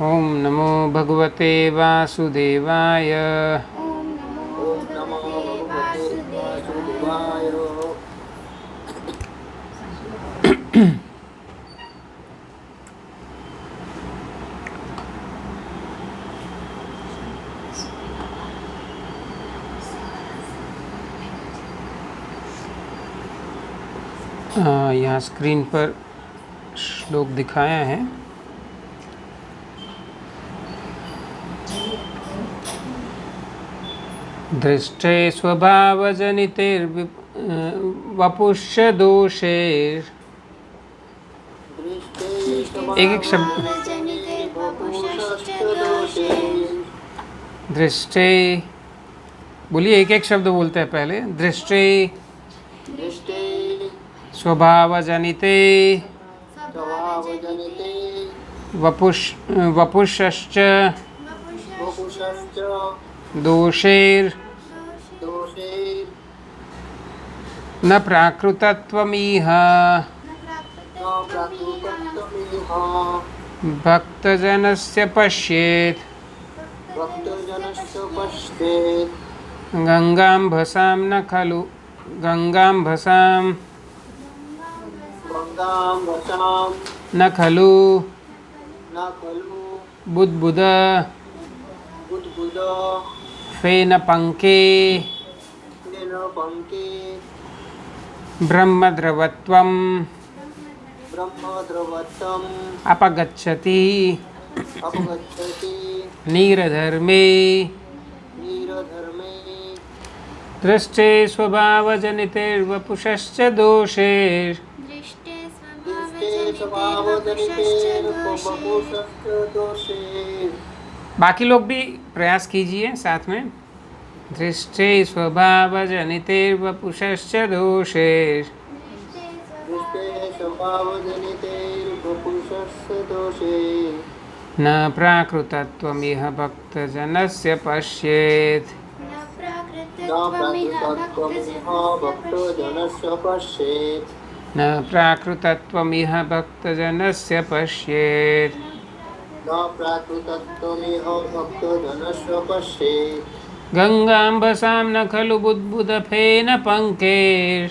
ओम नमो भगवते वासुदेवाय। ओम नमो ओम नमो भगवते भगवते वासुदेवाय। वासुदेवाय। यहाँ स्क्रीन पर श्लोक दिखाया है। दृष्टे स्वभावजनितैर्वपुष्य दोषैर्। दृष्टे एक एक शब्द। स्वभावजनितैर्वपुषश्च दोषैः। दृष्टे बोलिए, एक एक शब्द बोलते हैं पहले। दृष्टे दृष्टे स्वभावजनिते स्वभावजनिते वपुष्यश्च वपुषश्च दोषैर् दोषैः। न प्राकृतत्वमिह न प्राकृतत्वमिह भक्तजनस्य पश्येत्। भक्तजनस्य पश्येत्। गंगाम्भसां न खलु गंगाम्भसां गंगां वशां न खलु न खलु बुद्बुद बुद्बुद फेन पंके तेन पङ्के ब्रह्मद्रवत्वम् ब्रह्मद्रवत्वम् अपगच्छति अपगच्छति नीरधर्मे। नीरधर्मे। दृष्टे स्वभावजनितैर्वपुषश्च दोषैर्। दृष्टे दृष्टे स्वभावजनितैर्वपुषश्च स्वभावजनितैर्वपुषश्च दोषैः। बाकी लोग भी प्रयास कीजिए साथ में। दृष्टे स्वभावजनितैर्वपुषश्च दोषैर्। दृष्टे स्वभावजनितैर्वपुषश्च दोषैः। न प्राकृतत्वमिह भक्तजनस्य पश्येत्। न न प्राकृतत्वमिह प्राकृतत्वमिह भक्तजनस्य पश्येत्। न प्राकृतत्वमिह भक्तजनस्य पश्येत्। न प्राकृतत्वमिह भक्तजनस्य पश्येत्। गंगाम्भसां न खलु बुद्बुदफेन पंकेर्।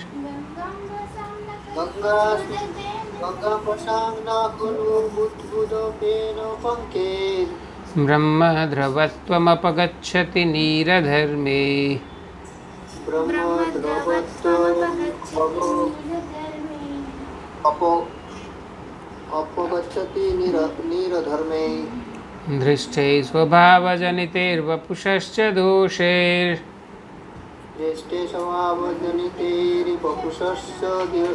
गङ्गापशां न खलु बुद्बुदफेन पङ्केर्। ब्रह्मद्रवत्वमपगच्छति नीरधर्मे। ब्रह्मद्रवत्वमपगच्छति नीरधर्मे। अपगच्छति नीरधर्मे। दृष्टे स्वभावजनितैर्वपुषश्च दोषैर्। दृष्टे स्वभावजनितैर्वपुषश्च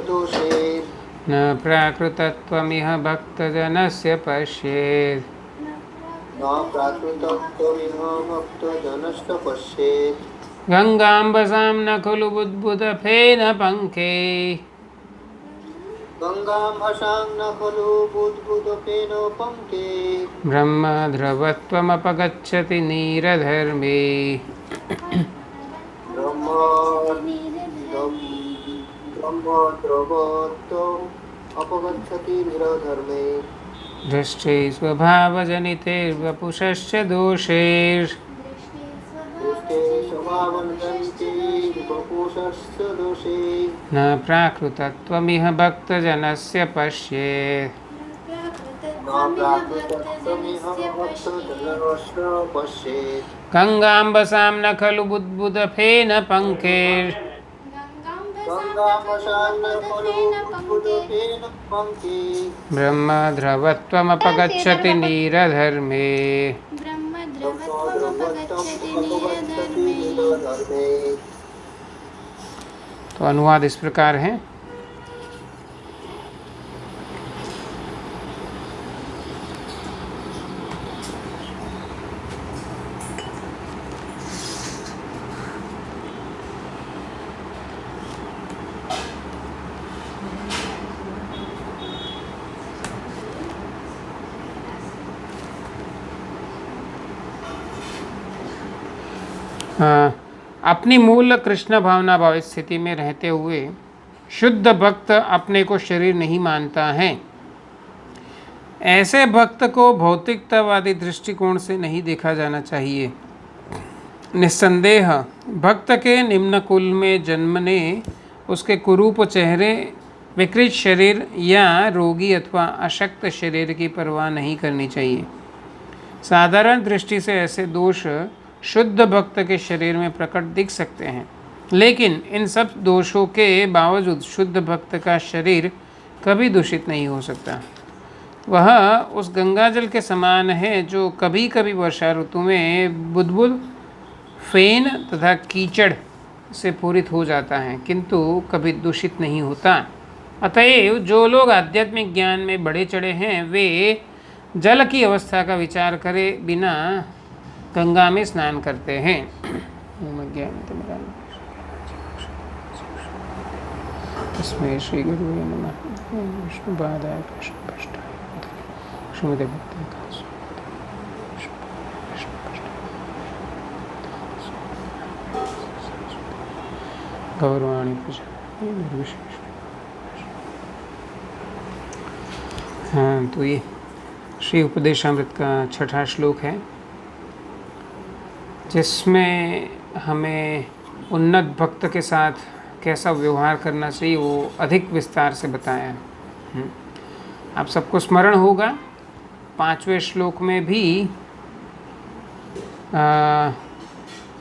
दोषैः। न प्राकृतत्वमिह भक्तजनस्य पश्येत्। न प्राकृतत्वमिह भक्तजनस्य पश्येत्। गंगाम्भसां न खलु बुद्बुदफेन पंके। गङ्गां न खलु बुद्बुदफेन पङ्के। ब्रह्मद्रवत्वमपगच्छति नीरधर्मे। ब्रह्मद्रवत्वम् अपगच्छति नीरधर्मे। दृष्टे स्वभावजनितैर्वपुषश्च दोषैर्। दृष्टे स्वभावजनितैर्वपुषश्च दोषैः। न प्राकृतत्वमिह भक्तजनस्य पश्येत्। न प्राकृतत्वमिह भक्तजनस्य पश्येत्। गंगाम्भसां न खलु बुद्बुदफेन पंकेर्। गङ्गां न खलु बुद्बुदफेन पङ्के। ब्रह्मद्रवत्वमपगच्छति नीरधर्मे। ब्रह्मद्रवत्वमपगच्छति अपगच्छति नीरधर्मे। नीरधर्मे। तो अनुवाद इस प्रकार है। अपनी मूल कृष्ण भावना भाव स्थिति में रहते हुए शुद्ध भक्त अपने को शरीर नहीं मानता है। ऐसे भक्त को भौतिकतावादी दृष्टिकोण से नहीं देखा जाना चाहिए। निस्संदेह भक्त के निम्न कुल में जन्मने उसके कुरूप चेहरे, विकृत शरीर या रोगी अथवा अशक्त शरीर की परवाह नहीं करनी चाहिए। साधारण दृष्टि से ऐसे दोष शुद्ध भक्त के शरीर में प्रकट दिख सकते हैं, लेकिन इन सब दोषों के बावजूद शुद्ध भक्त का शरीर कभी दूषित नहीं हो सकता। वह उस गंगाजल के समान है जो कभी कभी वर्षा ऋतु में बुदबुद, फेन तथा कीचड़ से पूरित हो जाता है, किंतु कभी दूषित नहीं होता। अतएव जो लोग आध्यात्मिक ज्ञान में बढ़े चढ़े हैं वे जल की अवस्था का विचार करे बिना गंगा में स्नान करते हैं। इसमें श्री गुरु नमः विष्णु पादाय कृष्ण पृष्ठाय श्रीमते भक्ति गौरवाणी पूजा निर्विशेष। हाँ, तो ये श्री उपदेशामृत का छठा श्लोक है, जिसमें हमें उन्नत भक्त के साथ कैसा व्यवहार करना चाहिए वो अधिक विस्तार से बताया है। आप सबको स्मरण होगा 5वें श्लोक में भी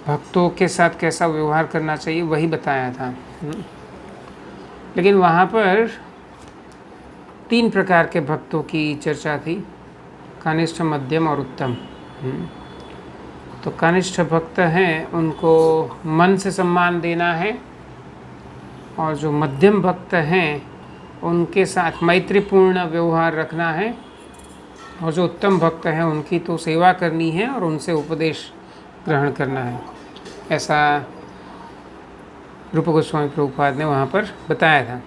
भक्तों के साथ कैसा व्यवहार करना चाहिए वही बताया था। लेकिन वहाँ पर 3 प्रकार के भक्तों की चर्चा थी, कनिष्ठ, मध्यम और उत्तम। तो कनिष्ठ भक्त हैं उनको मन से सम्मान देना है, और जो मध्यम भक्त हैं उनके साथ मैत्रीपूर्ण व्यवहार रखना है, और जो उत्तम भक्त हैं उनकी तो सेवा करनी है और उनसे उपदेश ग्रहण करना है। ऐसा रूप गोस्वामी प्रभुपाद ने वहाँ पर बताया था।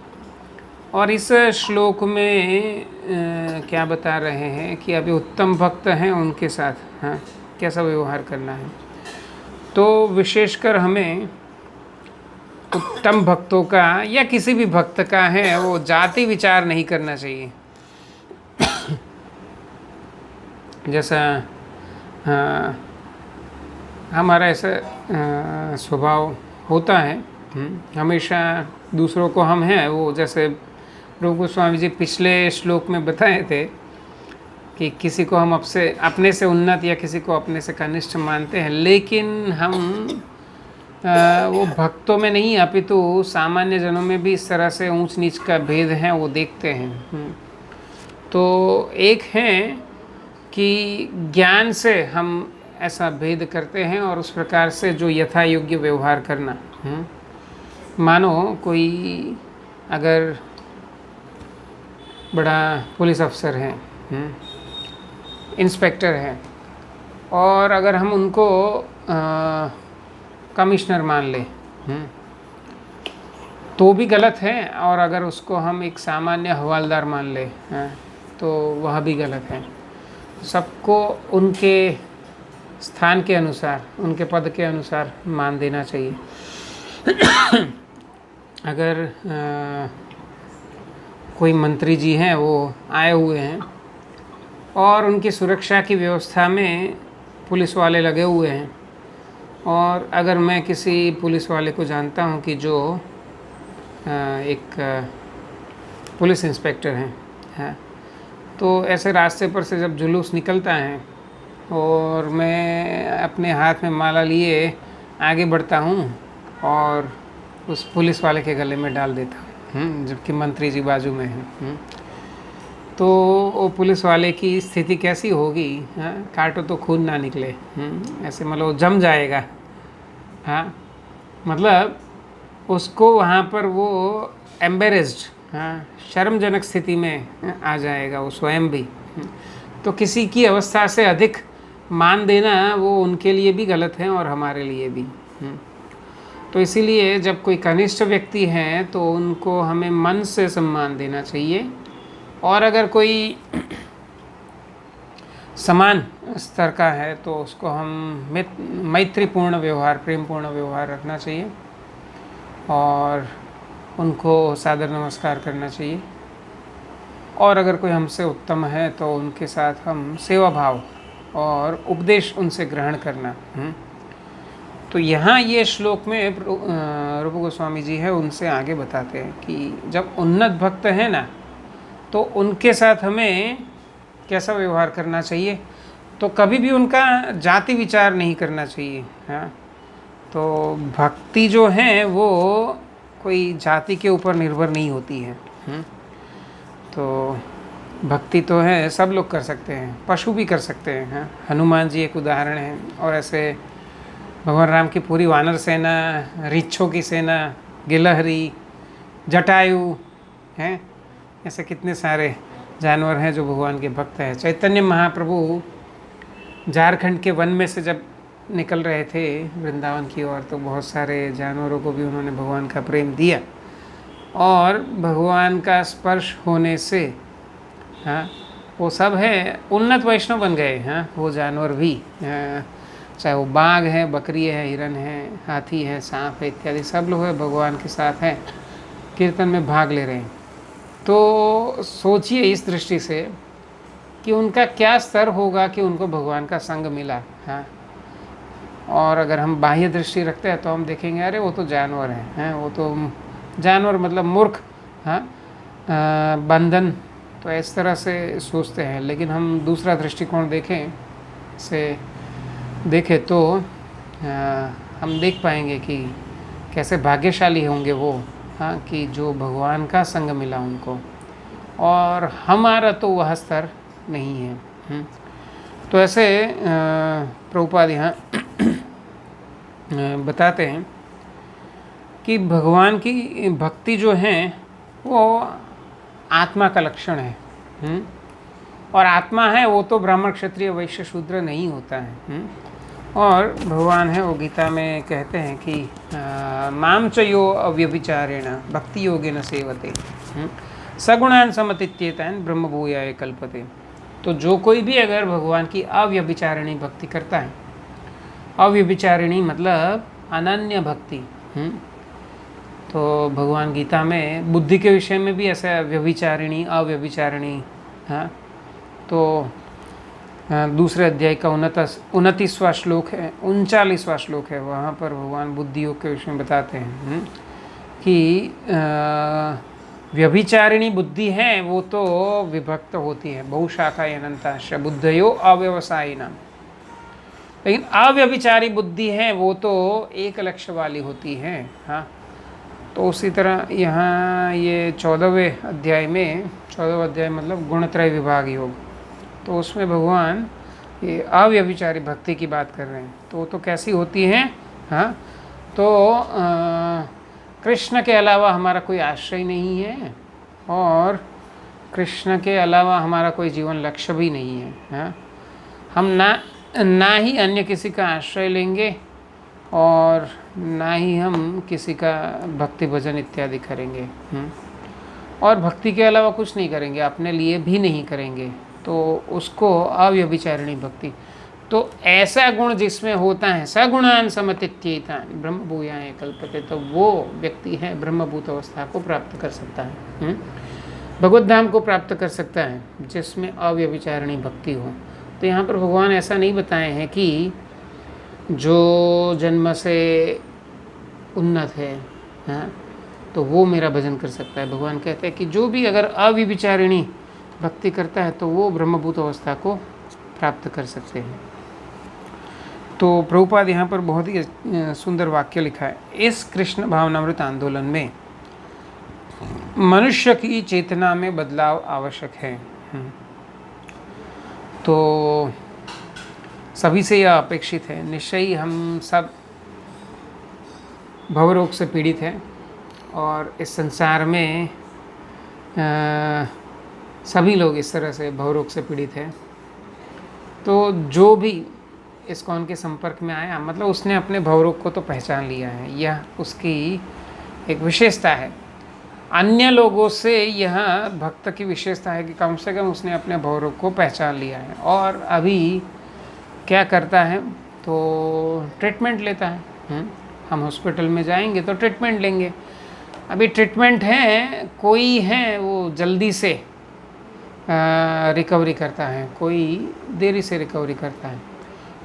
और इस श्लोक में क्या बता रहे हैं कि अभी उत्तम भक्त हैं उनके साथ कैसा व्यवहार करना है। तो विशेषकर हमें उत्तम भक्तों का या किसी भी भक्त का है वो जाति विचार नहीं करना चाहिए। जैसा हमारा ऐसा स्वभाव होता है, हमेशा दूसरों को हम हैं वो, जैसे प्रभु गोस्वामी जी पिछले श्लोक में बताए थे कि किसी को हम अपने से उन्नत या किसी को अपने से कनिष्ठ मानते हैं, लेकिन हम वो भक्तों में नहीं अपितु सामान्य जनों में भी इस तरह से ऊंच नीच का भेद है वो देखते हैं। तो एक है कि ज्ञान से हम ऐसा भेद करते हैं और उस प्रकार से जो यथा योग्य व्यवहार करना। मानो कोई अगर बड़ा पुलिस अफसर है, इंस्पेक्टर है, और अगर हम उनको कमिश्नर मान ले तो भी गलत है, और अगर उसको हम एक सामान्य हवालदार मान ले तो वह भी गलत है। सबको उनके स्थान के अनुसार, उनके पद के अनुसार मान देना चाहिए। अगर कोई मंत्री जी हैं वो आए हुए हैं और उनकी सुरक्षा की व्यवस्था में पुलिस वाले लगे हुए हैं, और अगर मैं किसी पुलिस वाले को जानता हूं कि जो एक पुलिस इंस्पेक्टर हैं, तो ऐसे रास्ते पर से जब जुलूस निकलता है और मैं अपने हाथ में माला लिए आगे बढ़ता हूं और उस पुलिस वाले के गले में डाल देता हूं, जबकि मंत्री जी बाजू में हैं, तो वो पुलिस वाले की स्थिति कैसी होगी? काटो तो खून ना निकले, ऐसे मतलब जम जाएगा। हाँ, मतलब उसको वहाँ पर वो एम्बेरेस्ड, शर्मजनक स्थिति में आ जाएगा वो स्वयं भी। तो किसी की अवस्था से अधिक मान देना वो उनके लिए भी गलत है और हमारे लिए भी। तो इसीलिए जब कोई कनिष्ठ व्यक्ति है तो उनको हमें मन से सम्मान देना चाहिए, और अगर कोई समान स्तर का है तो उसको हम मैत्रीपूर्ण व्यवहार, प्रेमपूर्ण व्यवहार रखना चाहिए और उनको सादर नमस्कार करना चाहिए। और अगर कोई हमसे उत्तम है तो उनके साथ हम सेवा भाव और उपदेश उनसे ग्रहण करना। तो यहाँ ये श्लोक में रूप गोस्वामी जी है उनसे आगे बताते हैं कि जब उन्नत भक्त है ना तो उनके साथ हमें कैसा व्यवहार करना चाहिए। तो कभी भी उनका जाति विचार नहीं करना चाहिए। हाँ, तो भक्ति जो है वो कोई जाति के ऊपर निर्भर नहीं होती है। तो भक्ति तो है सब लोग कर सकते हैं, पशु भी कर सकते हैं। हाँ, हनुमान जी एक उदाहरण है, और ऐसे भगवान राम की पूरी वानर सेना, रीछों की सेना, गिलहरी, जटायु हैं, ऐसे कितने सारे जानवर हैं जो भगवान के भक्त हैं। चैतन्य महाप्रभु झारखंड के वन में से जब निकल रहे थे वृंदावन की ओर तो बहुत सारे जानवरों को भी उन्होंने भगवान का प्रेम दिया, और भगवान का स्पर्श होने से हाँ वो सब है उन्नत वैष्णव बन गए। हाँ, वो जानवर भी, चाहे वो बाघ है, बकरी है, हिरन है, हाथी है, सांप है, इत्यादि सब लोग है भगवान के साथ हैं, कीर्तन में भाग ले रहे हैं। तो सोचिए इस दृष्टि से कि उनका क्या स्तर होगा कि उनको भगवान का संग मिला। हाँ, और अगर हम बाह्य दृष्टि रखते हैं तो हम देखेंगे अरे वो तो जानवर हैं, वो तो जानवर मतलब मूर्ख, हाँ, बंधन, तो इस तरह से सोचते हैं। लेकिन हम दूसरा दृष्टिकोण देखें तो हम देख पाएंगे कि कैसे भाग्यशाली होंगे वो, हाँ, कि जो भगवान का संग मिला उनको, और हमारा तो वह स्तर नहीं है। तो ऐसे प्रभुपाद यहाँ बताते हैं कि भगवान की भक्ति जो है वो आत्मा का लक्षण है। और आत्मा है वो तो ब्राह्मण, क्षत्रिय, वैश्य, शूद्र नहीं होता है। और भगवान है वो गीता में कहते हैं कि माम च यो अव्यभिचारेण भक्ति योगेन सेवते सगुणान समतित्येतान ब्रह्म भूयाय कल्पते। तो जो कोई भी अगर भगवान की अव्यभिचारिणी भक्ति करता है, अव्यभिचारिणी मतलब अनन्य भक्ति, तो भगवान गीता में बुद्धि के विषय में भी ऐसा व्यभिचारिणी, अव्यभिचारिणी, हाँ, तो दूसरे अध्याय का 29वां श्लोक है, 39वां श्लोक है, वहाँ पर भगवान बुद्धि योग के विषय में बताते हैं कि व्यभिचारिणी बुद्धि है वो तो विभक्त होती है, बहुशाखा अनंताश बुद्धयो अव्यवसायिना। लेकिन अव्यभिचारी बुद्धि है वो तो एक लक्ष्य वाली होती है। हाँ, तो उसी तरह यहाँ ये 14वें अध्याय में, 14वां अध्याय मतलब गुणत्रय विभाग योग, तो उसमें भगवान ये अव्यभिचारी भक्ति की बात कर रहे हैं। तो कैसी होती है। हाँ, तो कृष्ण के अलावा हमारा कोई आश्रय नहीं है, और कृष्ण के अलावा हमारा कोई जीवन लक्ष्य भी नहीं है। हाँ, हम ना ही अन्य किसी का आश्रय लेंगे, और ना ही हम किसी का भक्ति भजन इत्यादि करेंगे। और भक्ति के अलावा कुछ नहीं करेंगे, अपने लिए भी नहीं करेंगे, तो उसको अव्यभिचारिणी भक्ति। तो ऐसा गुण जिसमें होता है सगुणान समतित्येतान ब्रह्म भूयाय कल्पते, तो वो व्यक्ति है ब्रह्मभूत अवस्था को प्राप्त कर सकता है, भगवत धाम को प्राप्त कर सकता है, जिसमें अव्यभिचारिणी भक्ति हो। तो यहाँ पर भगवान ऐसा नहीं बताए हैं कि जो जन्म से उन्नत है, हाँ, तो वो मेरा भजन कर सकता है। भगवान कहते हैं कि जो भी अगर अव्यभिचारिणी भक्ति करता है तो वो ब्रह्मभूत अवस्था को प्राप्त कर सकते हैं। तो प्रभुपाद यहाँ पर बहुत ही सुंदर वाक्य लिखा है, इस कृष्ण भावनामृत आंदोलन में मनुष्य की चेतना में बदलाव आवश्यक है। तो सभी से यह अपेक्षित है। निश्चय ही हम सब भवरोग से पीड़ित हैं, और इस संसार में सभी लोग इस तरह से भवरोग से पीड़ित हैं। तो जो भी इस्कॉन के संपर्क में आया, मतलब उसने अपने भवरोग को तो पहचान लिया है, यह उसकी एक विशेषता है। अन्य लोगों से यह भक्त की विशेषता है कि कम से कम उसने अपने भवरोग को पहचान लिया है, और अभी क्या करता है तो ट्रीटमेंट लेता है। हम हॉस्पिटल में जाएंगे तो ट्रीटमेंट लेंगे। अभी ट्रीटमेंट है, कोई है वो जल्दी से रिकवरी करता है, कोई देरी से रिकवरी करता है।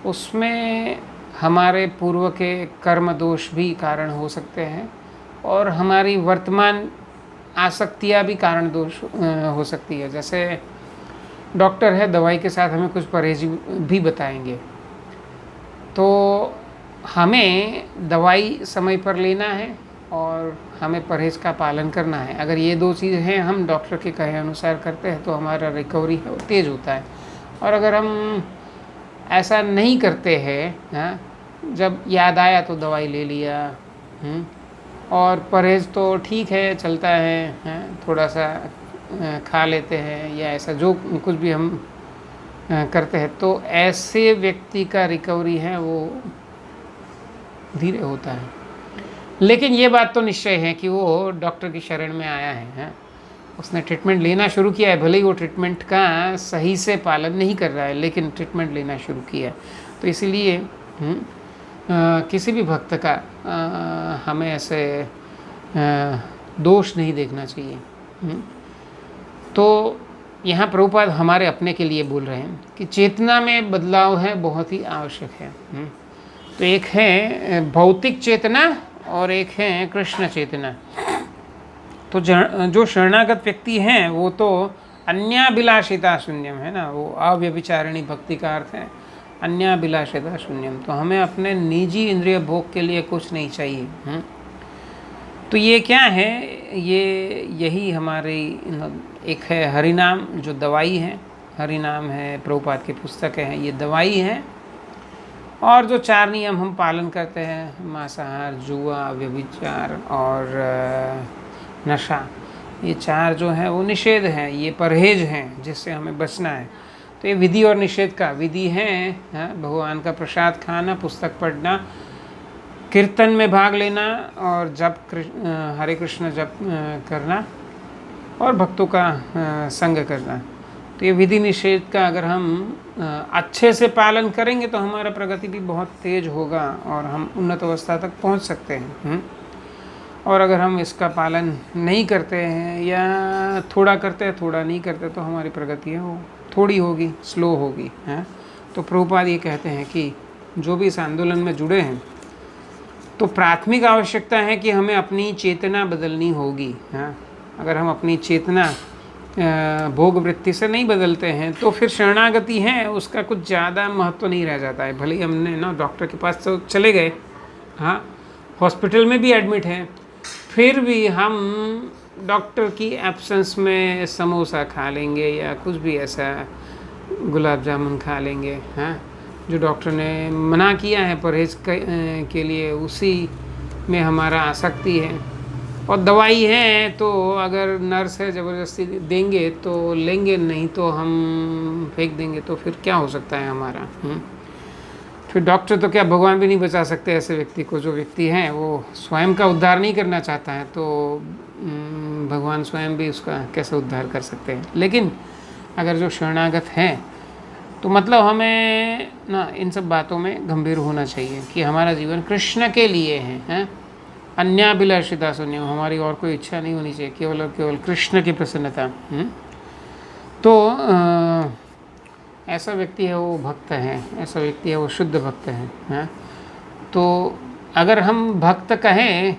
उसमें हमारे पूर्व के कर्म दोष भी कारण हो सकते हैं और हमारी वर्तमान आसक्तियाँ भी कारण दोष हो सकती है। जैसे डॉक्टर है, दवाई के साथ हमें कुछ परहेज भी बताएंगे, तो हमें दवाई समय पर लेना है और हमें परहेज का पालन करना है। अगर ये दो चीज़ हैं हम डॉक्टर के कहे अनुसार करते हैं तो हमारा रिकवरी है वो तेज़ होता है। और अगर हम ऐसा नहीं करते हैं, हाँ, जब याद आया तो दवाई ले लिया, और परहेज तो ठीक है चलता है, हाँ, थोड़ा सा खा लेते हैं या ऐसा जो कुछ भी हम करते हैं, तो ऐसे व्यक्ति का रिकवरी है वो धीरे होता है। लेकिन ये बात तो निश्चय है कि वो डॉक्टर की शरण में आया है, उसने ट्रीटमेंट लेना शुरू किया है, भले ही वो ट्रीटमेंट का सही से पालन नहीं कर रहा है, लेकिन ट्रीटमेंट लेना शुरू किया है। तो इसीलिए किसी भी भक्त का हमें ऐसे दोष नहीं देखना चाहिए। तो यहाँ प्रभुपाद हमारे अपने के लिए बोल रहे हैं कि चेतना में बदलाव है बहुत ही आवश्यक है। तो एक है भौतिक चेतना और एक है कृष्ण चेतना। तो जो शरणागत व्यक्ति हैं वो तो अन्याभिलाषिता शून्यम है ना, वो अव्यभिचारिणी भक्ति का अर्थ है अन्याभिलाषिता शून्यम। तो हमें अपने निजी इंद्रिय भोग के लिए कुछ नहीं चाहिए। तो ये क्या है, यही हमारी एक है हरिनाम जो दवाई है, हरिनाम है, प्रभुपाद की पुस्तकें हैं, ये दवाई है। और जो 4 नियम हम पालन करते हैं, मांसाहार, जुआ, व्यभिचार और नशा, ये 4 जो है वो निषेध हैं, ये परहेज हैं जिससे हमें बचना है। तो ये विधि और निषेध का विधि है, भगवान का प्रसाद खाना, पुस्तक पढ़ना, कीर्तन में भाग लेना और जप हरे कृष्ण जप करना और भक्तों का संग करना। तो ये विधि निषेध का अगर हम अच्छे से पालन करेंगे तो हमारा प्रगति भी बहुत तेज होगा और हम उन्नत अवस्था तक पहुंच सकते हैं। और अगर हम इसका पालन नहीं करते हैं या थोड़ा करते हैं थोड़ा नहीं करते तो हमारी प्रगति है वो थोड़ी होगी, स्लो होगी। तो प्रभुपाद ये कहते हैं कि जो भी इस आंदोलन में जुड़े हैं तो प्राथमिक आवश्यकता है कि हमें अपनी चेतना बदलनी होगी। अगर हम अपनी चेतना भोग वृत्ति से नहीं बदलते हैं तो फिर शरणागति है उसका कुछ ज़्यादा महत्व नहीं रह जाता है। भले ही हमने ना डॉक्टर के पास तो चले गए, हाँ, हॉस्पिटल में भी एडमिट हैं, फिर भी हम डॉक्टर की एब्सेंस में समोसा खा लेंगे या कुछ भी ऐसा गुलाब जामुन खा लेंगे, हाँ, जो डॉक्टर ने मना किया है परहेज के लिए, उसी में हमारा आसक्ति है। और दवाई है तो अगर नर्स है ज़बरदस्ती देंगे तो लेंगे, नहीं तो हम फेंक देंगे। तो फिर क्या हो सकता है हमारा? फिर डॉक्टर तो क्या भगवान भी नहीं बचा सकते ऐसे व्यक्ति को। जो व्यक्ति है वो स्वयं का उद्धार नहीं करना चाहता है तो भगवान स्वयं भी उसका कैसे उद्धार कर सकते हैं। लेकिन अगर जो शरणागत है तो मतलब हमें ना इन सब बातों में गंभीर होना चाहिए कि हमारा जीवन कृष्ण के लिए है, अन्याभिलाषिता शून्यम, हमारी और कोई इच्छा नहीं होनी चाहिए, केवल और केवल कृष्ण की प्रसन्नता। तो ऐसा व्यक्ति है वो भक्त है, ऐसा व्यक्ति है वो शुद्ध भक्त है। तो अगर हम भक्त कहें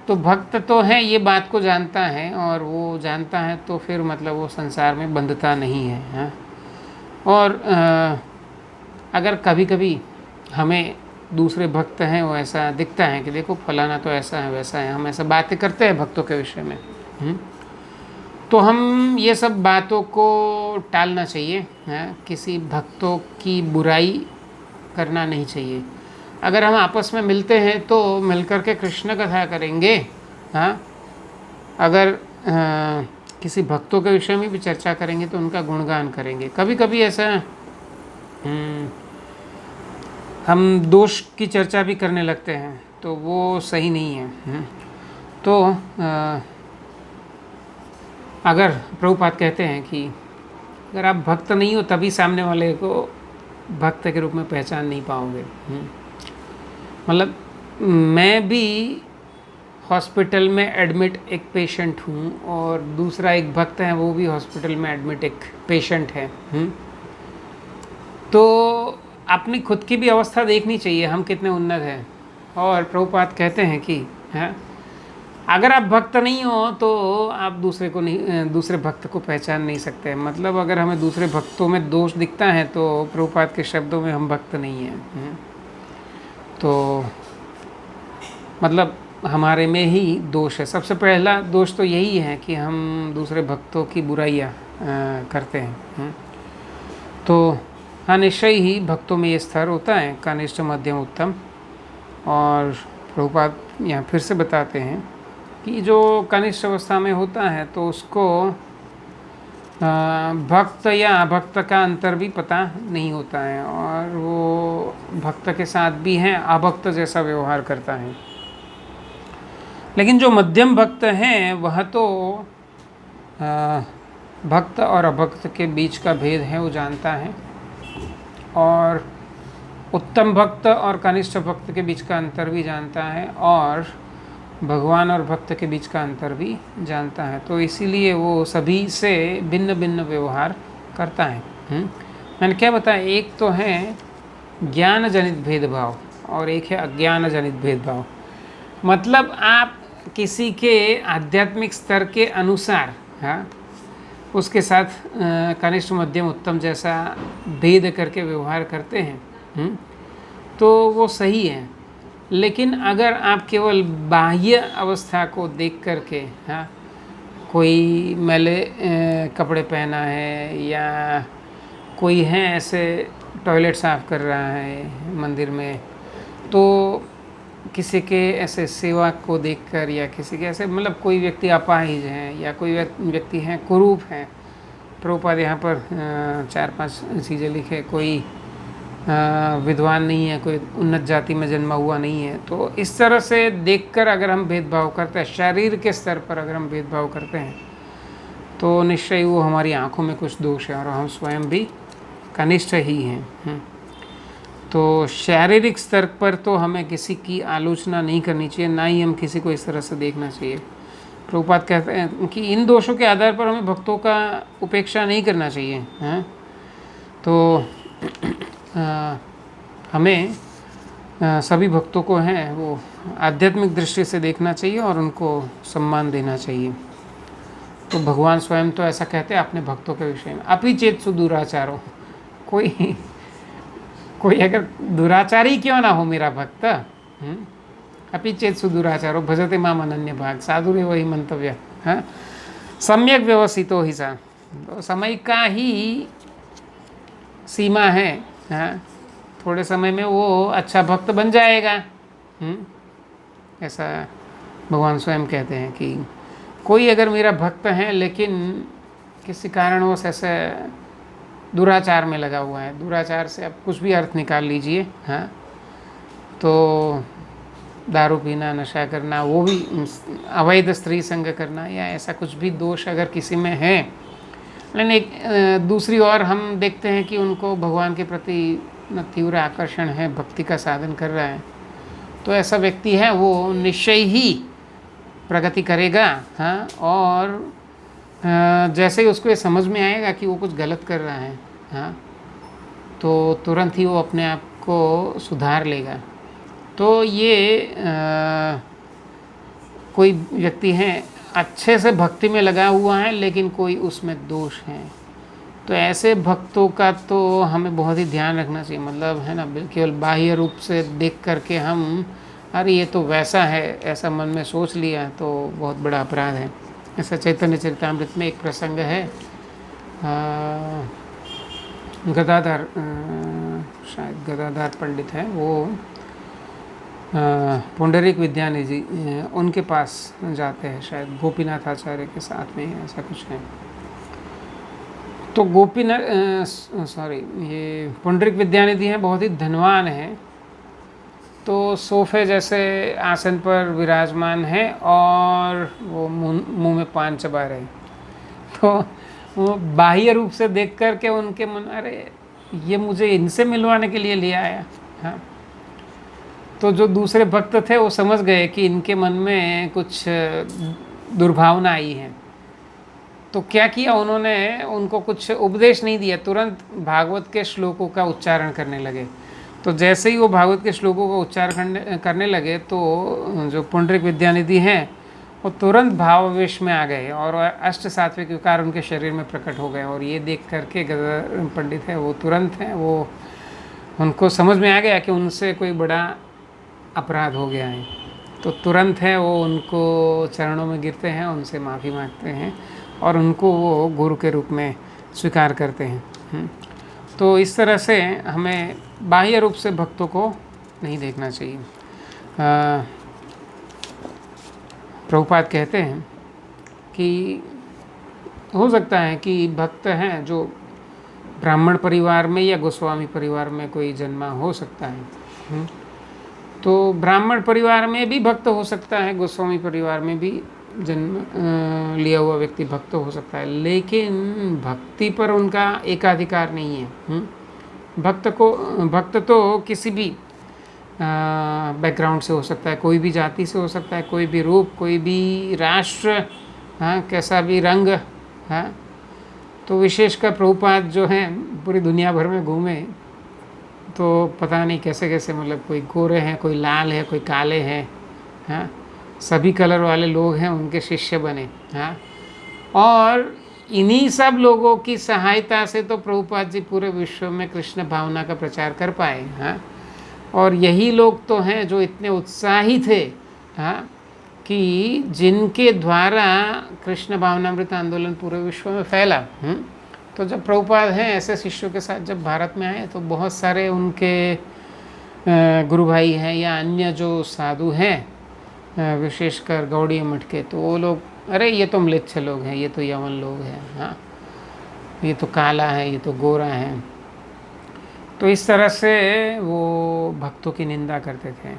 तो भक्त तो है, ये बात को जानता है और वो जानता है तो फिर मतलब वो संसार में बंधता नहीं है। और अगर कभी कभी हमें दूसरे भक्त हैं वो ऐसा दिखता है कि देखो फलाना तो ऐसा है वैसा है, हम ऐसा बातें करते हैं भक्तों के विषय में, तो हम ये सब बातों को टालना चाहिए। किसी भक्तों की बुराई करना नहीं चाहिए। अगर हम आपस में मिलते हैं तो मिलकर के कृष्ण कथा करेंगे। अगर किसी भक्तों के विषय में भी चर्चा करेंगे तो उनका गुणगान करेंगे। कभी कभी ऐसा हम दोष की चर्चा भी करने लगते हैं तो वो सही नहीं है। तो अगर प्रभुपाद कहते हैं कि अगर आप भक्त नहीं हो तभी सामने वाले को भक्त के रूप में पहचान नहीं पाओगे। मतलब मैं भी हॉस्पिटल में एडमिट एक पेशेंट हूँ और दूसरा एक भक्त है, वो भी हॉस्पिटल में एडमिट एक पेशेंट है। तो अपनी खुद की भी अवस्था देखनी चाहिए, हम कितने उन्नत हैं। और प्रभुपाद कहते हैं कि अगर आप भक्त नहीं हो तो आप दूसरे को नहीं, दूसरे भक्त को पहचान नहीं सकते। मतलब अगर हमें दूसरे भक्तों में दोष दिखता है तो प्रभुपाद के शब्दों में हम भक्त नहीं हैं। तो मतलब हमारे में ही दोष है। सबसे पहला दोष तो यही है कि हम दूसरे भक्तों की बुराइयाँ करते हैं। तो हाँ, निश्चय ही भक्तों में ये स्तर होता है, कनिष्ठ, मध्यम, उत्तम। और प्रभुपाद यहाँ फिर से बताते हैं कि जो कनिष्ठ अवस्था में होता है तो उसको भक्त या अभक्त का अंतर भी पता नहीं होता है, और वो भक्त के साथ भी हैं अभक्त जैसा व्यवहार करता है। लेकिन जो मध्यम भक्त हैं वह तो भक्त और अभक्त के बीच का भेद है वो जानता है, और उत्तम भक्त और कनिष्ठ भक्त के बीच का अंतर भी जानता है, और भगवान और भक्त के बीच का अंतर भी जानता है। तो इसीलिए वो सभी से भिन्न भिन्न व्यवहार करता है। मैंने क्या बताया, एक तो है ज्ञान जनित भेदभाव और एक है अज्ञान जनित भेदभाव। मतलब आप किसी के आध्यात्मिक स्तर के अनुसार उसके साथ कनिष्ठ, मध्यम, उत्तम जैसा भेद करके व्यवहार करते हैं तो वो सही है। लेकिन अगर आप केवल बाह्य अवस्था को देख करके कोई मैले कपड़े पहना है या कोई है ऐसे टॉयलेट साफ कर रहा है मंदिर में, तो किसी के ऐसे सेवा को देखकर या किसी के ऐसे मतलब कोई व्यक्ति अपाहिज है या कोई व्यक्ति है कुरूप है, प्रभुपाद यहाँ पर 4-5 चीज़ें लिखे, कोई विद्वान नहीं है, कोई उन्नत जाति में जन्मा हुआ नहीं है, तो इस तरह से देखकर अगर हम भेदभाव करते हैं, शरीर के स्तर पर अगर हम भेदभाव करते हैं तो निश्चय वो हमारी आंखों में कुछ दोष है और हम स्वयं भी कनिष्ठ ही हैं। तो शारीरिक स्तर पर तो हमें किसी की आलोचना नहीं करनी चाहिए, ना ही हम किसी को इस तरह से देखना चाहिए। प्रभुपाद कहते हैं कि इन दोषों के आधार पर हमें भक्तों का उपेक्षा नहीं करना चाहिए। तो हमें सभी भक्तों को हैं वो आध्यात्मिक दृष्टि से देखना चाहिए और उनको सम्मान देना चाहिए। तो भगवान स्वयं तो ऐसा कहते हैं अपने भक्तों के विषय में, अपि चेत सुदुराचारो, कोई अगर दुराचारी क्यों ना हो मेरा भक्त, अपि चेत सुदुराचारो भजते माम अनन्य भाग, साधुरे वही मंतव्य सम्यक व्यवस्थितो ही सा। तो समय का ही सीमा है, थोड़े समय में वो अच्छा भक्त बन जाएगा। ऐसा भगवान स्वयं कहते हैं कि कोई अगर मेरा भक्त है लेकिन किसी कारणवश ऐसे दुराचार में लगा हुआ है, दुराचार से आप कुछ भी अर्थ निकाल लीजिए, तो दारू पीना, नशा करना, वो भी अवैध स्त्री संग करना या ऐसा कुछ भी दोष अगर किसी में है, लेकिन एक दूसरी ओर हम देखते हैं कि उनको भगवान के प्रति तीव्र आकर्षण है, भक्ति का साधन कर रहा है, तो ऐसा व्यक्ति है वो निश्चय ही प्रगति करेगा। और जैसे ही उसको ये समझ में आएगा कि वो कुछ गलत कर रहा है, तो तुरंत ही वो अपने आप को सुधार लेगा। तो ये कोई व्यक्ति है अच्छे से भक्ति में लगा हुआ है लेकिन कोई उसमें दोष है, तो ऐसे भक्तों का तो हमें बहुत ही ध्यान रखना चाहिए। मतलब है ना, केवल बाह्य रूप से देख करके हम अरे ये तो वैसा है ऐसा मन में सोच लिया तो बहुत बड़ा अपराध है। ऐसा चैतन्य चरितामृत में एक प्रसंग है, गदाधर, शायद गदाधर पंडित है वो, पुंडरीक विद्यानिधि जी उनके पास जाते हैं, शायद गोपीनाथ आचार्य के साथ में ऐसा कुछ है। तो ये पुंडरीक विद्यानिधि हैं, बहुत ही धनवान हैं, तो सोफे जैसे आसन पर विराजमान है और वो मुंह में पान चबा रहे। तो वो बाह्य रूप से देख कर के उनके मन, अरे ये मुझे इनसे मिलवाने के लिए ले आया। तो जो दूसरे भक्त थे वो समझ गए कि इनके मन में कुछ दुर्भावना आई है। तो क्या किया उन्होंने, उनको कुछ उपदेश नहीं दिया, तुरंत भागवत के श्लोकों का उच्चारण करने लगे। तो जैसे ही वो भागवत के श्लोकों का उच्चारण करने लगे तो जो पुंडरीक विद्यानिधि हैं वो तुरंत भावावेश में आ गए और अष्ट सात्विक विकार उनके शरीर में प्रकट हो गए। और ये देख करके गदाधर पंडित है वो तुरंत हैं, वो उनको समझ में आ गया कि उनसे कोई बड़ा अपराध हो गया है। तो तुरंत है वो उनको चरणों में गिरते हैं, उनसे माफ़ी मांगते हैं और उनको वो गुरु के रूप में स्वीकार करते हैं। तो इस तरह से हमें बाह्य रूप से भक्तों को नहीं देखना चाहिए। प्रभुपाद कहते हैं कि हो सकता है कि भक्त हैं जो ब्राह्मण परिवार में या गोस्वामी परिवार में कोई जन्मा हो सकता है। तो ब्राह्मण परिवार में भी भक्त हो सकता है, गोस्वामी परिवार में भी जन्म लिया हुआ व्यक्ति भक्त हो सकता है, लेकिन भक्ति पर उनका एकाधिकार नहीं है। भक्त तो किसी भी बैकग्राउंड से हो सकता है, कोई भी जाति से हो सकता है, कोई भी रूप, कोई भी राष्ट्र, हाँ, कैसा भी रंग, हाँ। तो विशेषकर प्रभुपाद जो हैं पूरी दुनिया भर में घूमे तो पता नहीं कैसे कैसे, मतलब कोई गोरे हैं, कोई लाल है, कोई काले हैं, हाँ, सभी कलर वाले लोग हैं उनके शिष्य बने, हाँ। और इन्हीं सब लोगों की सहायता से तो प्रभुपाद जी पूरे विश्व में कृष्ण भावना का प्रचार कर पाए, हाँ। और यही लोग तो हैं जो इतने उत्साही थे, हाँ, कि जिनके द्वारा कृष्ण भावनामृत आंदोलन पूरे विश्व में फैला। तो जब प्रभुपाद हैं ऐसे शिष्यों के साथ जब भारत में आए तो बहुत सारे उनके गुरु भाई हैं या अन्य जो साधु हैं, विशेषकर गौड़ीय मठ के, तो वो लोग, अरे ये तो म्लेच्छ लोग हैं, ये तो यवन लोग हैं, हाँ, ये तो काला है, ये तो गोरा है। तो इस तरह से वो भक्तों की निंदा करते थे।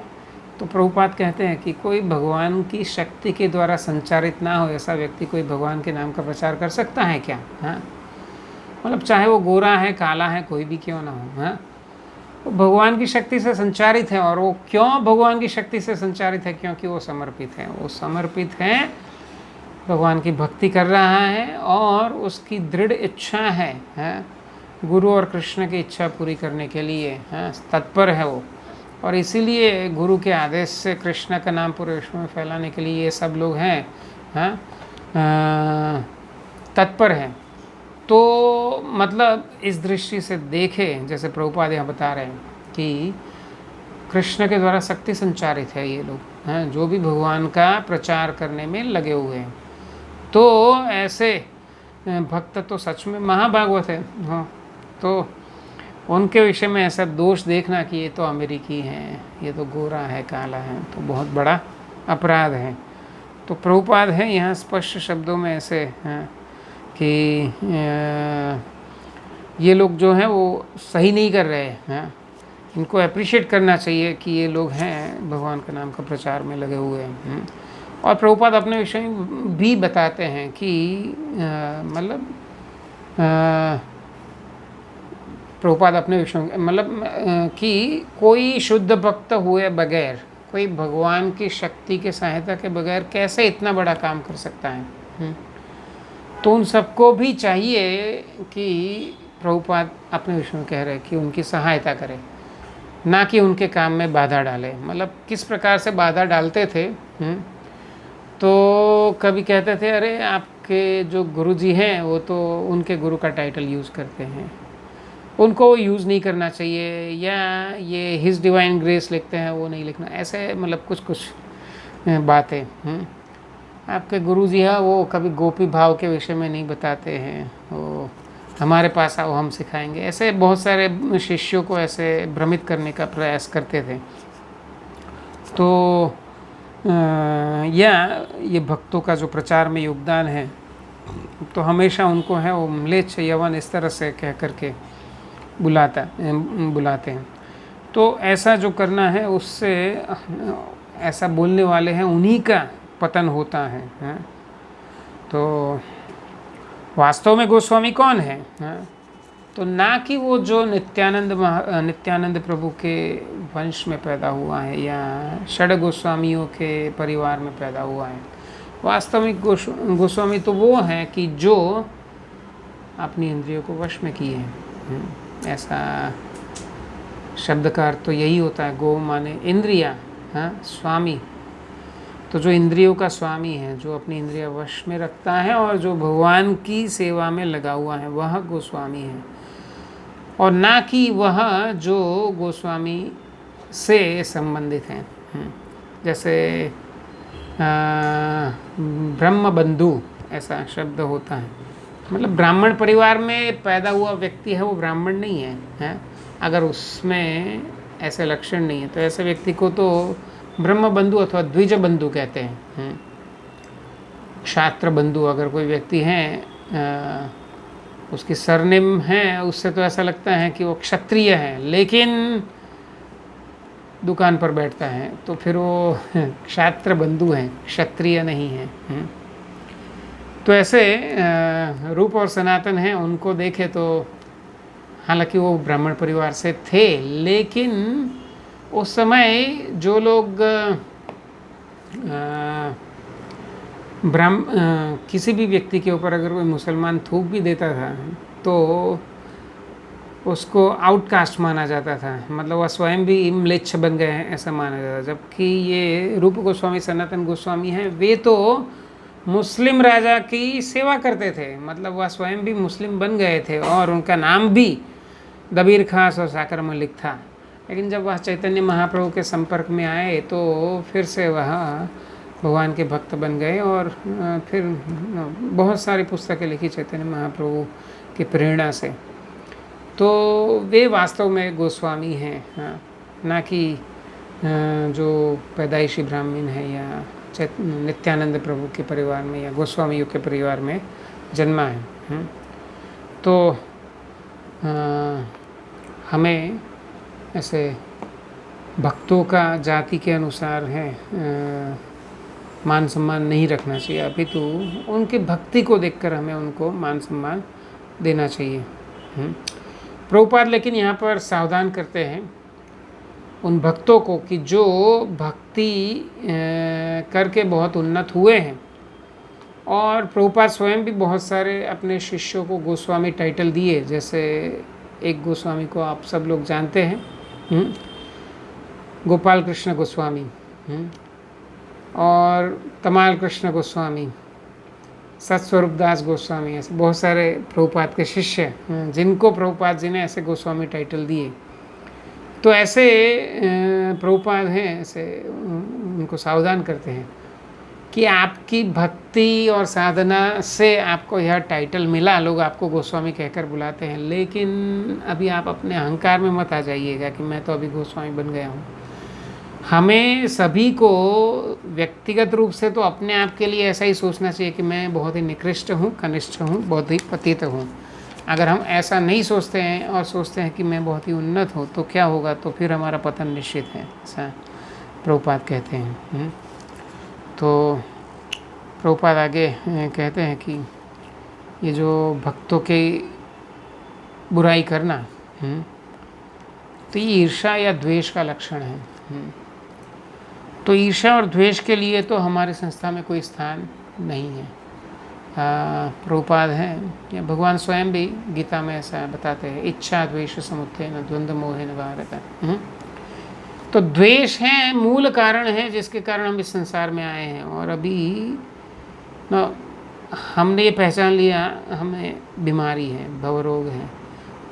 तो प्रभुपाद कहते हैं कि कोई भगवान की शक्ति के द्वारा संचारित ना हो ऐसा व्यक्ति कोई भगवान के नाम का प्रचार कर सकता है क्या, हाँ। मतलब चाहे वो गोरा है, काला है, कोई भी क्यों ना हो, हाँ, वो भगवान की शक्ति से संचारित है। और वो क्यों भगवान की शक्ति से संचारित है? क्योंकि वो समर्पित है, वो समर्पित है, भगवान की भक्ति कर रहा है और उसकी दृढ़ इच्छा है, हाँ, गुरु और कृष्ण की इच्छा पूरी करने के लिए, हाँ, तत्पर है वो। और इसीलिए गुरु के आदेश से कृष्ण का नाम पूरे विश्व में फैलाने के लिए ये सब लोग हैं, हाँ, तत्पर हैं। तो मतलब इस दृष्टि से देखें, जैसे प्रभुपाद यहाँ बता रहे हैं कि कृष्ण के द्वारा शक्ति संचारित है ये लोग, हैं, जो भी भगवान का प्रचार करने में लगे हुए हैं। तो ऐसे भक्त तो सच में महाभागवत है, हाँ। तो उनके विषय में ऐसा दोष देखना कि ये तो अमेरिकी हैं, ये तो गोरा है, काला है, तो बहुत बड़ा अपराध है। तो प्रभुपाद है यहाँ स्पष्ट शब्दों में ऐसे हैं कि ये लोग जो हैं वो सही नहीं कर रहे हैं, इनको अप्रिशिएट करना चाहिए कि ये लोग हैं भगवान के नाम का प्रचार में लगे हुए हैं। और प्रभुपाद अपने विषय में भी बताते हैं कि मतलब प्रभुपाद अपने विषय मतलब कि कोई शुद्ध भक्त हुए बगैर, कोई भगवान की शक्ति के सहायता के बगैर कैसे इतना बड़ा काम कर सकता है। तो उन सबको भी चाहिए कि प्रभुपाद अपने विषय में कह रहे हैं कि उनकी सहायता करें, ना कि उनके काम में बाधा डाले। मतलब किस प्रकार से बाधा डालते थे, तो कभी कहते थे अरे आपके जो गुरुजी हैं वो तो उनके गुरु का टाइटल यूज़ करते हैं, उनको यूज़ नहीं करना चाहिए, या ये हिज डिवाइन ग्रेस लिखते हैं वो नहीं लिखना, ऐसे मतलब कुछ कुछ बातें। आपके गुरुजी हैं वो कभी गोपी भाव के विषय में नहीं बताते हैं, वो हमारे पास आओ हम सिखाएंगे, ऐसे बहुत सारे शिष्यों को ऐसे भ्रमित करने का प्रयास करते थे। तो या ये भक्तों का जो प्रचार में योगदान है तो हमेशा उनको है वो म्लेच्छ यवन इस तरह से कह करके बुलाते हैं। तो ऐसा जो करना है उससे ऐसा बोलने वाले हैं उन्हीं का पतन होता है, तो वास्तव में गोस्वामी कौन है, तो ना कि वो जो नित्यानंद प्रभु के वंश में पैदा हुआ है या षड गोस्वामियों के परिवार में पैदा हुआ है। वास्तविक गोस्वामी तो वो हैं कि जो अपनी इंद्रियों को वश में किए हैं। ऐसा शब्द का अर्थ तो यही होता है। गो माने इंद्रिया, हाँ, स्वामी, तो जो इंद्रियों का स्वामी है, जो अपनी इंद्रिया वश में रखता है और जो भगवान की सेवा में लगा हुआ है, वह गोस्वामी है। और ना कि वह जो गोस्वामी से संबंधित हैं। जैसे ब्रह्म बंधु ऐसा शब्द होता है, मतलब ब्राह्मण परिवार में पैदा हुआ व्यक्ति है वो ब्राह्मण नहीं है, हैं? अगर उसमें ऐसे लक्षण नहीं है तो ऐसे व्यक्ति को तो ब्रह्म बंधु अथवा द्विज बंधु कहते हैं। क्षात्र बंधु अगर कोई व्यक्ति है, उसकी सरनेम है, उससे तो ऐसा लगता है कि वो क्षत्रिय है, लेकिन दुकान पर बैठता है तो फिर वो क्षात्र बंधु हैं, क्षत्रिय नहीं है। तो ऐसे रूप और सनातन हैं, उनको देखे तो हालांकि वो ब्राह्मण परिवार से थे, लेकिन उस समय जो लोग किसी भी व्यक्ति के ऊपर अगर कोई मुसलमान थूक भी देता था तो उसको आउटकास्ट माना जाता था, मतलब वह स्वयं भी म्लेच्छ बन गए हैं ऐसा माना जाता। जबकि ये रूप गोस्वामी, सनातन गोस्वामी हैं, वे तो मुस्लिम राजा की सेवा करते थे, मतलब वह स्वयं भी मुस्लिम बन गए थे और उनका नाम भी दबीर खास और साकर मलिक था। लेकिन जब वह चैतन्य महाप्रभु के संपर्क में आए तो फिर से वह भगवान के भक्त बन गए और फिर बहुत सारी पुस्तकें लिखी चैतन्य महाप्रभु की प्रेरणा से। तो वे वास्तव में गोस्वामी हैं, हाँ, ना कि जो पैदाइशी ब्राह्मण है या नित्यानंद प्रभु के परिवार में या गोस्वामियों के परिवार में जन्मा है। तो हमें ऐसे भक्तों का जाति के अनुसार है मान सम्मान नहीं रखना चाहिए, अपितु उनके भक्ति को देखकर हमें उनको मान सम्मान देना चाहिए। प्रभुपाद लेकिन यहाँ पर सावधान करते हैं उन भक्तों को कि जो भक्ति करके बहुत उन्नत हुए हैं, और प्रभुपाद स्वयं भी बहुत सारे अपने शिष्यों को गोस्वामी टाइटल दिए। जैसे एक गोस्वामी को आप सब लोग जानते हैं, गोपाल कृष्ण गोस्वामी, और तमाल कृष्ण गोस्वामी, सत्स्वरूप दास गोस्वामी, ऐसे बहुत सारे प्रभुपाद के शिष्य जिनको प्रभुपाद जी ने ऐसे गोस्वामी टाइटल दिए। तो ऐसे प्रभुपाद हैं, ऐसे उनको सावधान करते हैं कि आपकी भक्ति और साधना से आपको यह टाइटल मिला, लोग आपको गोस्वामी कहकर बुलाते हैं, लेकिन अभी आप अपने अहंकार में मत आ जाइएगा कि मैं तो अभी गोस्वामी बन गया हूँ। हमें सभी को व्यक्तिगत रूप से तो अपने आप के लिए ऐसा ही सोचना चाहिए कि मैं बहुत ही निकृष्ट हूँ, कनिष्ठ हूँ, बहुत ही पतित हूँ। अगर हम ऐसा नहीं सोचते हैं और सोचते हैं कि मैं बहुत ही उन्नत हूँ तो क्या होगा, तो फिर हमारा पतन निश्चित है, ऐसा प्रभुपाद कहते हैं। तो प्रभुपाद आगे कहते हैं कि ये जो भक्तों की बुराई करना, तो ये ईर्ष्या या द्वेष का लक्षण है। तो ईर्ष्या और द्वेष के लिए तो हमारे संस्था में कोई स्थान नहीं है। प्रभुपाद हैं या भगवान स्वयं भी गीता में ऐसा बताते हैं, इच्छा द्वेष समुत्थेन द्वंद्व मोहेन भारत। तो द्वेष है मूल कारण है जिसके कारण हम इस संसार में आए हैं। और अभी हमने ये पहचान लिया हमें बीमारी है, भवरोग है,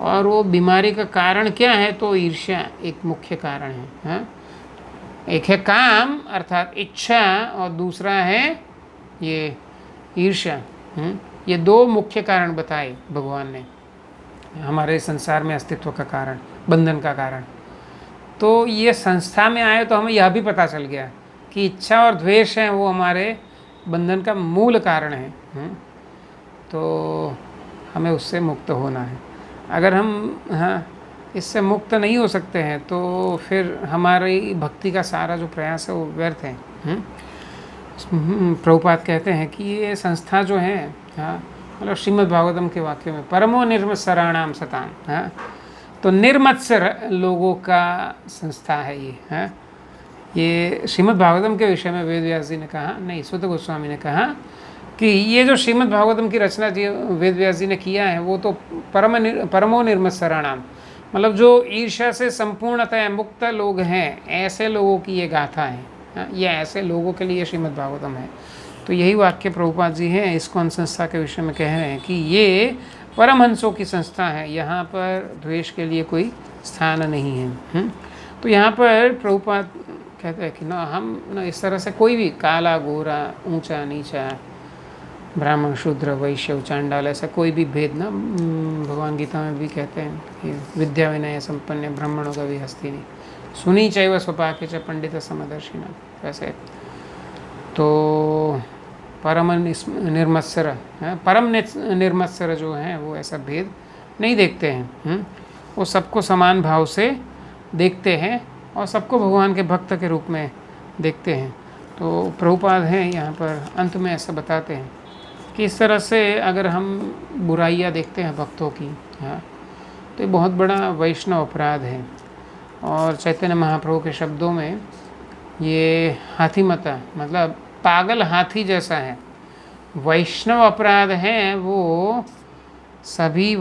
और वो बीमारी का कारण क्या है, तो ईर्ष्या एक मुख्य कारण है। हाँ? एक है काम अर्थात इच्छा और दूसरा है ये ईर्ष्या। ये दो मुख्य कारण बताए भगवान ने हमारे संसार में अस्तित्व का कारण, बंधन का कारण। तो ये संस्था में आए तो हमें यह भी पता चल गया कि इच्छा और द्वेष है वो हमारे बंधन का मूल कारण है। तो हमें उससे मुक्त होना है। अगर हम इससे मुक्त नहीं हो सकते हैं तो फिर हमारी भक्ति का सारा जो प्रयास है वो व्यर्थ है। प्रभुपाद कहते हैं कि ये संस्था जो है मतलब श्रीमद् भागवतम के वाक्य में परमो निर्मत्सराणाम सताम, हाँ, तो निर्मत्सर लोगों का संस्था है ये, हाँ। ये श्रीमद् भागवतम के विषय में वेद व्यास जी ने कहा, नहीं सुत गोस्वामी ने कहा कि ये जो श्रीमद् भागवतम की रचना जी वेद व्यास जी ने किया है वो तो परमो निर्मत्सराणाम, मतलब जो ईर्ष्या से संपूर्णतः मुक्त लोग हैं ऐसे लोगों की ये गाथा है, हाँ, ये ऐसे लोगों के लिए श्रीमद् भागवतम है। तो यही वाक्य प्रभुपाद जी हैं इस्कॉन संस्था के विषय में कह रहे हैं कि ये परमहंसों की संस्था है, यहाँ पर द्वेष के लिए कोई स्थान नहीं है। तो यहाँ पर प्रभुपाद कहते हैं कि ना हम ना इस तरह से कोई भी काला गोरा ऊंचा नीचा ब्राह्मण शूद्र वैश्य चांडाल ऐसा कोई भी भेद ना, भगवान गीता में भी कहते हैं कि विद्या विनय संपन्न ब्राह्मणों का भी हस्ती नहीं सुनी चैव स्वपाके च पंडित समदर्शिना, वैसे तो परम निर्मत्सर है, परम निर्मत्सर जो हैं वो ऐसा भेद नहीं देखते हैं, वो सबको समान भाव से देखते हैं और सबको भगवान के भक्त के रूप में देखते हैं। तो प्रभुपाद हैं यहाँ पर अंत में ऐसा बताते हैं कि इस तरह से अगर हम बुराइयाँ देखते हैं भक्तों की, हाँ, तो ये बहुत बड़ा वैष्णव अपराध है। और चैतन्य महाप्रभु के शब्दों में ये हाथीमता मतलब पागल हाथी जैसा है, वैष्णव अपराध हैं वो सभी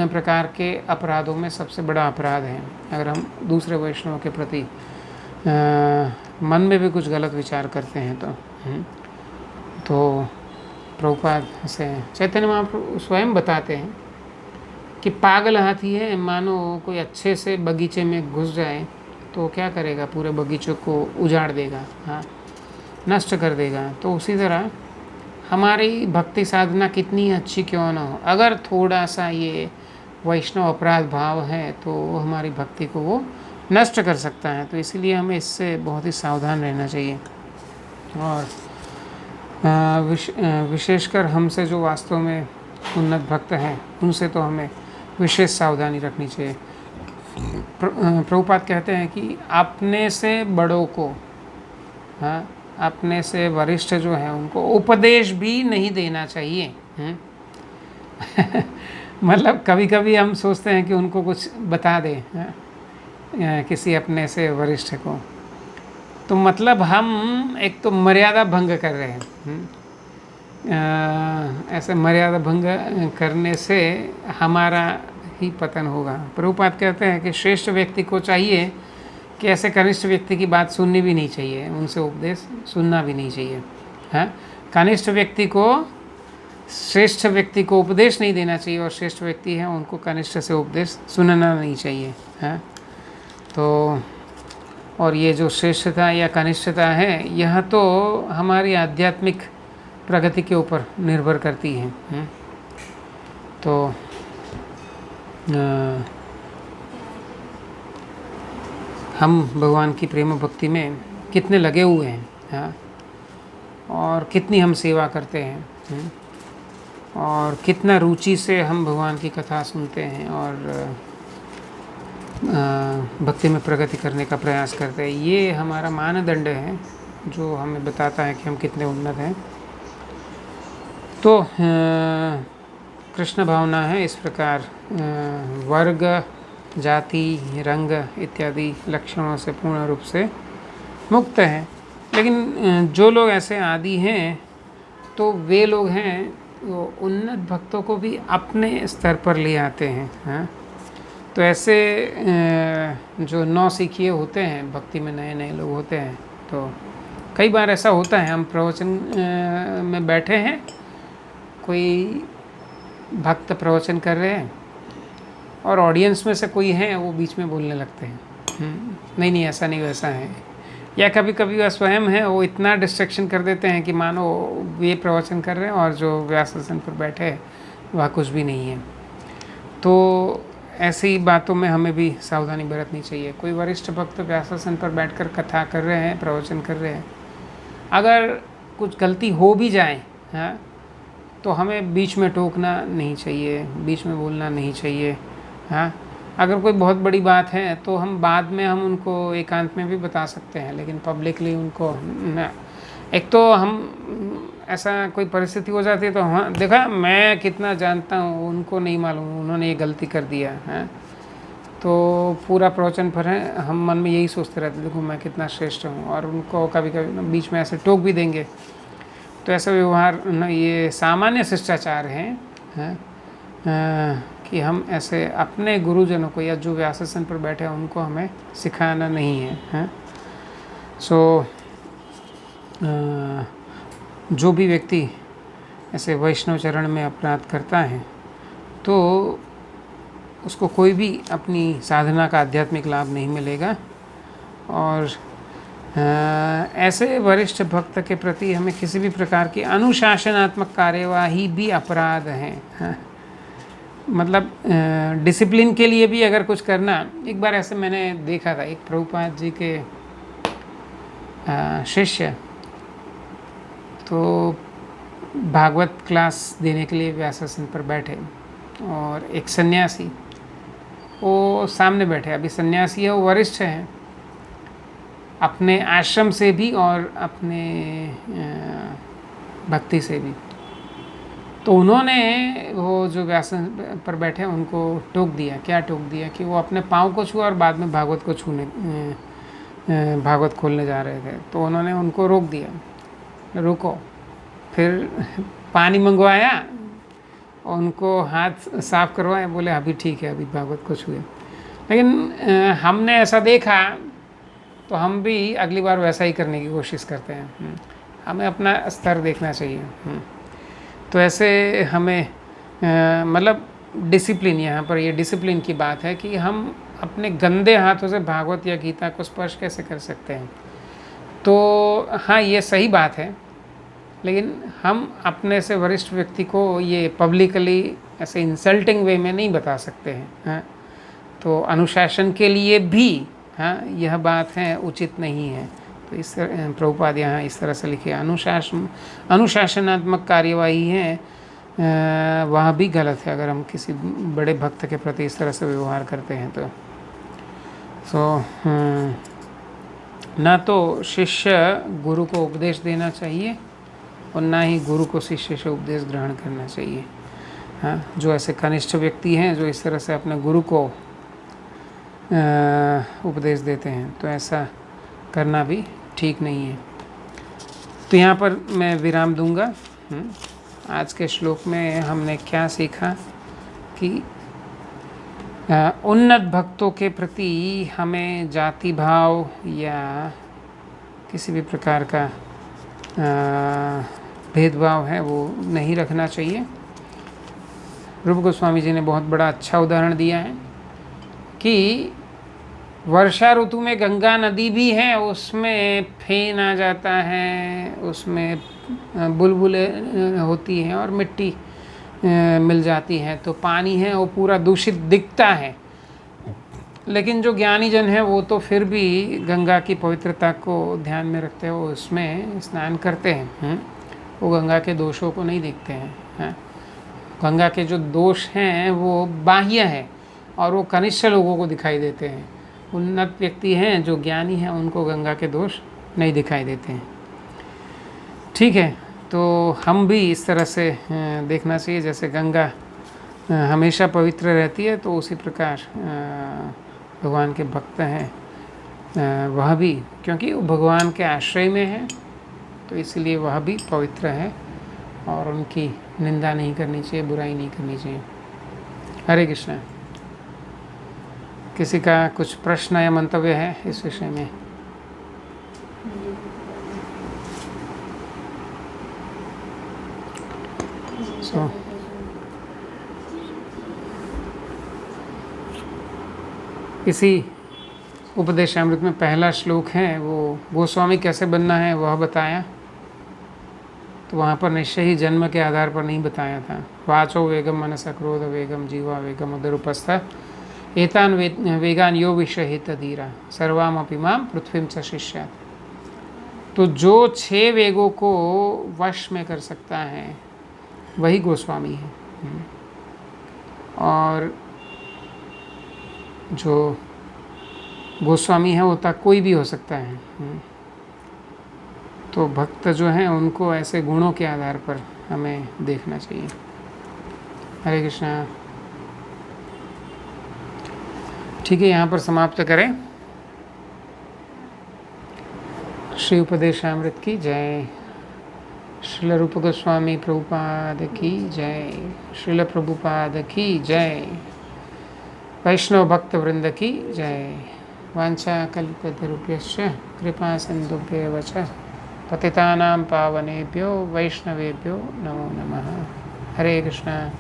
प्रकार के अपराधों में सबसे बड़ा अपराध है। अगर हम दूसरे वैष्णव के प्रति मन में भी कुछ गलत विचार करते हैं तो प्रभुपाद से चैतन्य महाप्रभु स्वयं बताते हैं कि पागल हाथी है, मानो कोई अच्छे से बगीचे में घुस जाए तो क्या करेगा, पूरे बगीचे को उजाड़ देगा, हाँ, नष्ट कर देगा। तो उसी तरह हमारी भक्ति साधना कितनी अच्छी क्यों ना हो, अगर थोड़ा सा ये वैष्णव अपराध भाव है तो हमारी भक्ति को वो नष्ट कर सकता है। तो इसीलिए हमें इससे बहुत ही सावधान रहना चाहिए। और विशेषकर हमसे जो वास्तव में उन्नत भक्त हैं उनसे तो हमें विशेष सावधानी रखनी चाहिए। प्रभुपाद कहते हैं कि अपने से बड़ों को, हाँ, अपने से वरिष्ठ जो हैं उनको उपदेश भी नहीं देना चाहिए। मतलब कभी कभी हम सोचते हैं कि उनको कुछ बता दें, किसी अपने से वरिष्ठ को, तो मतलब हम एक तो मर्यादा भंग कर रहे हैं। ऐसे मर्यादा भंग करने से हमारा ही पतन होगा। प्रभुपाद कहते हैं कि श्रेष्ठ व्यक्ति को चाहिए कि ऐसे कनिष्ठ व्यक्ति की बात सुननी भी नहीं चाहिए, उनसे उपदेश सुनना भी नहीं चाहिए। हाँ, कनिष्ठ व्यक्ति को श्रेष्ठ व्यक्ति को उपदेश नहीं देना चाहिए और श्रेष्ठ व्यक्ति है उनको कनिष्ठ से उपदेश सुनना नहीं चाहिए। हाँ, तो और ये जो श्रेष्ठता या कनिष्ठता है यह तो हमारी आध्यात्मिक प्रगति के ऊपर निर्भर करती है। तो हम भगवान की प्रेम भक्ति में कितने लगे हुए हैं, हाँ, और कितनी हम सेवा करते हैं, और कितना रुचि से हम भगवान की कथा सुनते हैं और भक्ति में प्रगति करने का प्रयास करते हैं। ये हमारा मानदंड है जो हमें बताता है कि हम कितने उन्नत हैं। तो कृष्ण भावना है इस प्रकार वर्ग जाति रंग इत्यादि लक्षणों से पूर्ण रूप से मुक्त है। लेकिन जो लोग ऐसे आदि हैं तो वे लोग हैं वो उन्नत भक्तों को भी अपने स्तर पर ले आते हैं। हाँ, तो ऐसे जो नौसिखिए होते हैं, भक्ति में नए नए लोग होते हैं, तो कई बार ऐसा होता है हम प्रवचन में बैठे हैं, कोई भक्त प्रवचन कर रहे हैं और ऑडियंस में से कोई है वो बीच में बोलने लगते हैं, नहीं नहीं ऐसा नहीं वैसा है, या कभी कभी वह स्वयं है वो इतना डिस्ट्रैक्शन कर देते हैं कि मानो ये प्रवचन कर रहे हैं और जो व्यासासन पर बैठे हैं वह कुछ भी नहीं है। तो ऐसी बातों में हमें भी सावधानी बरतनी चाहिए। कोई वरिष्ठ भक्त व्यासासन पर बैठकर कथा कर रहे हैं, प्रवचन कर रहे हैं, अगर कुछ गलती हो भी जाए, हाँ, तो हमें बीच में टोकना नहीं चाहिए, बीच में बोलना नहीं चाहिए। हाँ, अगर कोई बहुत बड़ी बात है तो हम बाद में हम उनको एकांत में भी बता सकते हैं, लेकिन पब्लिकली उनको न, एक तो हम ऐसा कोई परिस्थिति हो जाती है तो हाँ देखा मैं कितना जानता हूँ, उनको नहीं मालूम, उन्होंने ये गलती कर दिया है, तो पूरा प्रवचन पर है हम मन में यही सोचते रहते देखो मैं कितना श्रेष्ठ हूँ, और उनको कभी कभी बीच में ऐसे टोक भी देंगे। तो ऐसा व्यवहार न ये सामान्य शिष्टाचार हैं कि हम ऐसे अपने गुरुजनों को या जो व्यासासन पर बैठे हैं उनको हमें सिखाना नहीं है, हैं। सो जो भी व्यक्ति ऐसे वैष्णव चरण में अपराध करता है तो उसको कोई भी अपनी साधना का आध्यात्मिक लाभ नहीं मिलेगा, और ऐसे वरिष्ठ भक्त के प्रति हमें किसी भी प्रकार की अनुशासनात्मक कार्यवाही भी अपराध है, हाँ। मतलब डिसिप्लिन के लिए भी अगर कुछ करना, एक बार ऐसे मैंने देखा था, एक प्रभुपाद जी के शिष्य तो भागवत क्लास देने के लिए व्यासासन पर बैठे, और एक सन्यासी वो सामने बैठे। अभी सन्यासी है, वो वरिष्ठ है अपने आश्रम से भी और अपने भक्ति से भी। तो उन्होंने वो जो व्यासन पर बैठे उनको टोक दिया। क्या टोक दिया कि वो अपने पाँव को छुआ और बाद में भागवत को छूने भागवत खोलने जा रहे थे। तो उन्होंने उनको रोक दिया, रुको। फिर पानी मंगवाया, उनको हाथ साफ करवाए, बोले अभी ठीक है, अभी भागवत को छुए। लेकिन हमने ऐसा देखा तो हम भी अगली बार वैसा ही करने की कोशिश करते हैं। हमें अपना स्तर देखना चाहिए। तो ऐसे हमें मतलब डिसिप्लिन, यहाँ पर ये डिसिप्लिन की बात है कि हम अपने गंदे हाथों से भागवत या गीता को स्पर्श कैसे कर सकते हैं। तो हाँ, ये सही बात है, लेकिन हम अपने से वरिष्ठ व्यक्ति को ये पब्लिकली ऐसे इंसल्टिंग वे में नहीं बता सकते हैं, हाँ। तो अनुशासन के लिए भी हाँ यह बात है उचित नहीं है। तो इस प्रभुपाद यहाँ इस तरह से लिखे, अनुशासनात्मक कार्यवाही है वह भी गलत है अगर हम किसी बड़े भक्त के प्रति इस तरह से व्यवहार करते हैं। तो ना तो शिष्य गुरु को उपदेश देना चाहिए और ना ही गुरु को शिष्य से उपदेश ग्रहण करना चाहिए, हाँ। जो ऐसे कनिष्ठ व्यक्ति हैं जो इस तरह से अपने गुरु को उपदेश देते हैं, तो ऐसा करना भी ठीक नहीं है। तो यहाँ पर मैं विराम दूंगा। आज के श्लोक में हमने क्या सीखा कि उन्नत भक्तों के प्रति हमें जाति भाव या किसी भी प्रकार का भेदभाव है वो नहीं रखना चाहिए। रूप गोस्वामी जी ने बहुत बड़ा अच्छा उदाहरण दिया है कि वर्षा ऋतु में गंगा नदी भी है, उसमें फेन आ जाता है, उसमें बुलबुले होती हैं और मिट्टी मिल जाती है, तो पानी है वो पूरा दूषित दिखता है। लेकिन जो ज्ञानी जन है वो तो फिर भी गंगा की पवित्रता को ध्यान में रखते हुए उसमें स्नान करते हैं। वो गंगा के दोषों को नहीं देखते हैं। गंगा के जो दोष हैं वो बाह्य है और वो कनिष्ठ लोगों को दिखाई देते हैं। उन्नत व्यक्ति हैं जो ज्ञानी हैं उनको गंगा के दोष नहीं दिखाई देते हैं। ठीक है, तो हम भी इस तरह से देखना चाहिए, जैसे गंगा हमेशा पवित्र रहती है तो उसी प्रकार भगवान के भक्त हैं वह भी, क्योंकि वो भगवान के आश्रय में है तो इसलिए वह भी पवित्र है और उनकी निंदा नहीं करनी चाहिए, बुराई नहीं करनी चाहिए। हरे कृष्ण। किसी का कुछ प्रश्न या मंतव्य है इस विषय में? इसी उपदेशामृत में पहला श्लोक है वो गोस्वामी कैसे बनना है वह बताया, तो वहाँ पर निश्चय ही जन्म के आधार पर नहीं बताया था। वाचो वेगम मनसा क्रोध वेगम जीवा वेगम उदर उपस्था एतान वेगान यो विषहित धीरा सर्वाम अपिमाम पृथ्वीम च शिष्यात्। तो जो 6 वेगों को वश में कर सकता है वही गोस्वामी है। और जो गोस्वामी है वो तक कोई भी हो सकता है। तो भक्त जो हैं उनको ऐसे गुणों के आधार पर हमें देखना चाहिए। हरे कृष्णा। ठीक है, यहाँ पर समाप्त करें। श्री उपदेशामृत की जय। श्रील रूप गोस्वामी प्रभुपाद की जय। श्रील प्रभुपाद की जय। वैष्णव भक्त वृंद की जय। वांछा कल्पतरुभ्यश्च कृपा सिन्धुभ्येव च पतितानां पावनेभ्यो वैष्णवेभ्यो नमो नमः। हरे कृष्णा।